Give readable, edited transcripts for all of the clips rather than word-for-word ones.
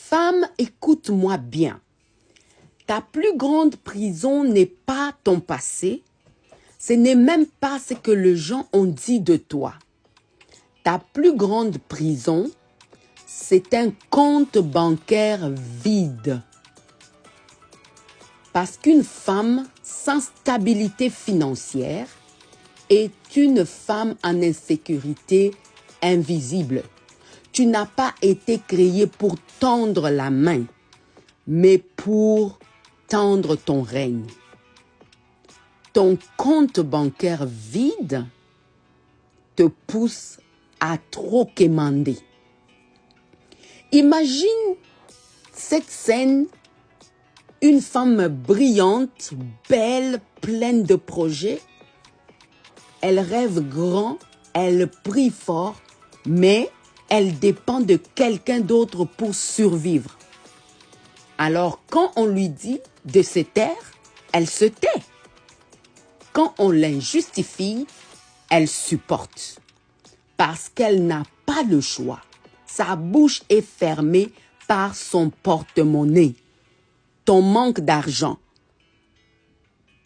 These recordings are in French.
Femme, écoute-moi bien. Ta plus grande prison n'est pas ton passé. Ce n'est même pas ce que les gens ont dit de toi. Ta plus grande prison, c'est un compte bancaire vide. Parce qu'une femme sans stabilité financière est une femme en insécurité invisible. Tu n'as pas été créé pour tendre la main, mais pour tendre ton règne. Ton compte bancaire vide te pousse à trop quémander. Imagine cette scène, une femme brillante, belle, pleine de projets. Elle rêve grand, elle prie fort, mais elle dépend de quelqu'un d'autre pour survivre. Alors, quand on lui dit de se taire, elle se tait. Quand on l'injustifie, elle supporte. Parce qu'elle n'a pas le choix. Sa bouche est fermée par son porte-monnaie. Ton manque d'argent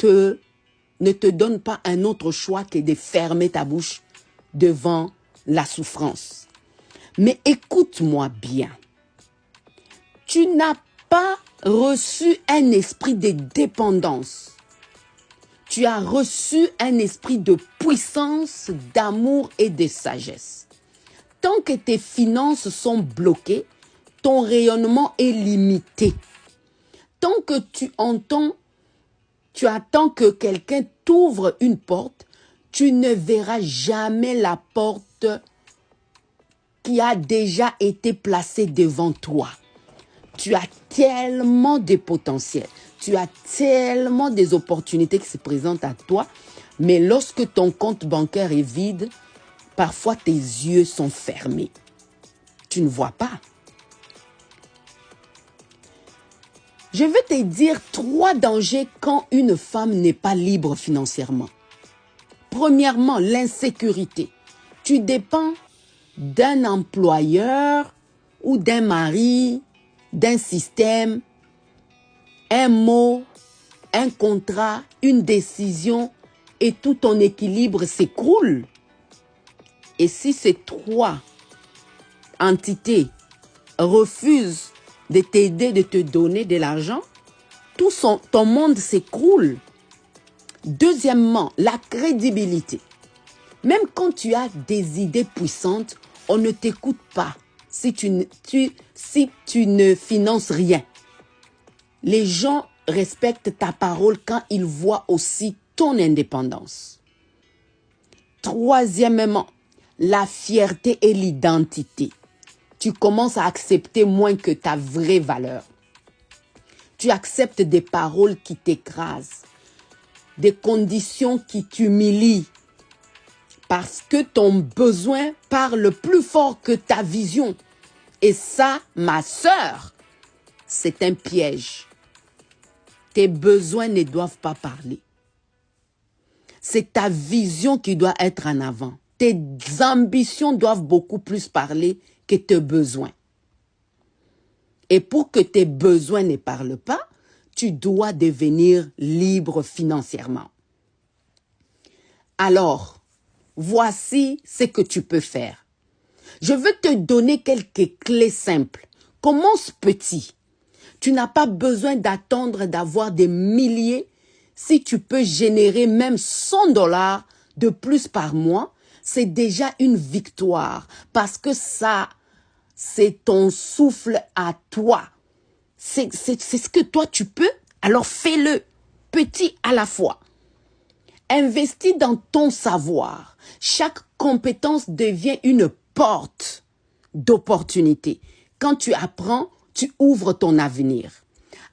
ne te donne pas un autre choix que de fermer ta bouche devant la souffrance. Mais écoute-moi bien. Tu n'as pas reçu un esprit de dépendance. Tu as reçu un esprit de puissance, d'amour et de sagesse. Tant que tes finances sont bloquées, ton rayonnement est limité. Tant que tu attends que quelqu'un t'ouvre une porte, tu ne verras jamais la porte qui a déjà été placée devant toi. Tu as tellement de potentiel, tu as tellement des opportunités qui se présentent à toi, mais lorsque ton compte bancaire est vide, parfois tes yeux sont fermés. Tu ne vois pas. Je vais te dire 3 dangers quand une femme n'est pas libre financièrement. Premièrement, l'insécurité. Tu dépends d'un employeur ou d'un mari, d'un système, un mot, un contrat, une décision et tout ton équilibre s'écroule. Et si ces 3 entités refusent de t'aider, de te donner de l'argent, ton monde s'écroule. Deuxièmement, la crédibilité. Même quand tu as des idées puissantes, on ne t'écoute pas si tu ne finances rien. Les gens respectent ta parole quand ils voient aussi ton indépendance. Troisièmement, la fierté et l'identité. Tu commences à accepter moins que ta vraie valeur. Tu acceptes des paroles qui t'écrasent, des conditions qui t'humilient, parce que ton besoin parle plus fort que ta vision. Et ça, ma sœur, c'est un piège. Tes besoins ne doivent pas parler. C'est ta vision qui doit être en avant. Tes ambitions doivent beaucoup plus parler que tes besoins. Et pour que tes besoins ne parlent pas, tu dois devenir libre financièrement. Alors, voici ce que tu peux faire. Je veux te donner quelques clés simples. Commence petit. Tu n'as pas besoin d'attendre d'avoir des milliers. Si tu peux générer même 100 $ de plus par mois, c'est déjà une victoire parce que ça, c'est ton souffle à toi. C'est ce que toi tu peux, alors fais-le, petit à la fois. Investis dans ton savoir. Chaque compétence devient une porte d'opportunité. Quand tu apprends, tu ouvres ton avenir.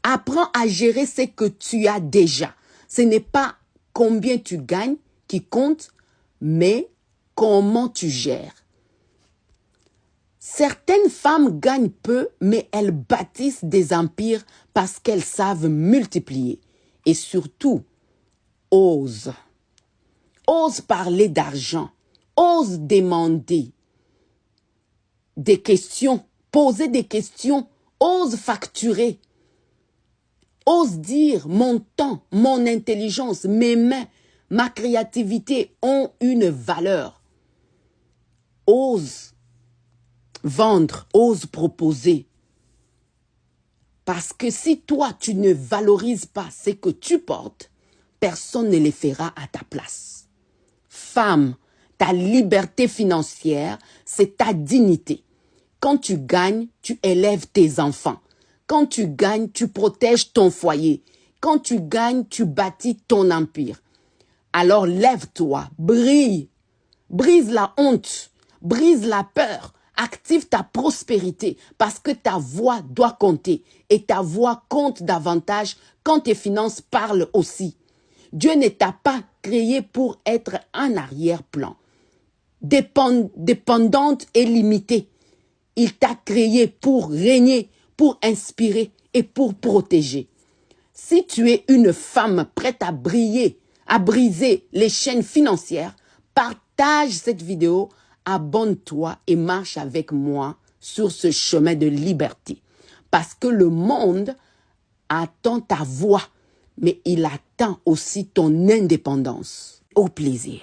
Apprends à gérer ce que tu as déjà. Ce n'est pas combien tu gagnes qui compte, mais comment tu gères. Certaines femmes gagnent peu, mais elles bâtissent des empires parce qu'elles savent multiplier. Et surtout, ose. Ose parler d'argent. Ose demander des questions, poser des questions Ose facturer. Ose dire mon temps, mon intelligence, mes mains, ma créativité ont une valeur. Ose vendre, ose proposer. Parce que si toi, tu ne valorises pas ce que tu portes, personne ne le fera à ta place. Femme, ta liberté financière, c'est ta dignité. Quand tu gagnes, tu élèves tes enfants. Quand tu gagnes, tu protèges ton foyer. Quand tu gagnes, tu bâtis ton empire. Alors lève-toi, brille, brise la honte, brise la peur, active ta prospérité parce que ta voix doit compter et ta voix compte davantage quand tes finances parlent aussi. Dieu ne t'a pas créé pour être en arrière-plan, dépendante et limitée. Il t'a créé pour régner, pour inspirer et pour protéger. Si tu es une femme prête à briller, à briser les chaînes financières, partage cette vidéo, abonne-toi et marche avec moi sur ce chemin de liberté. Parce que le monde attend ta voix, mais il attend aussi ton indépendance. Au plaisir.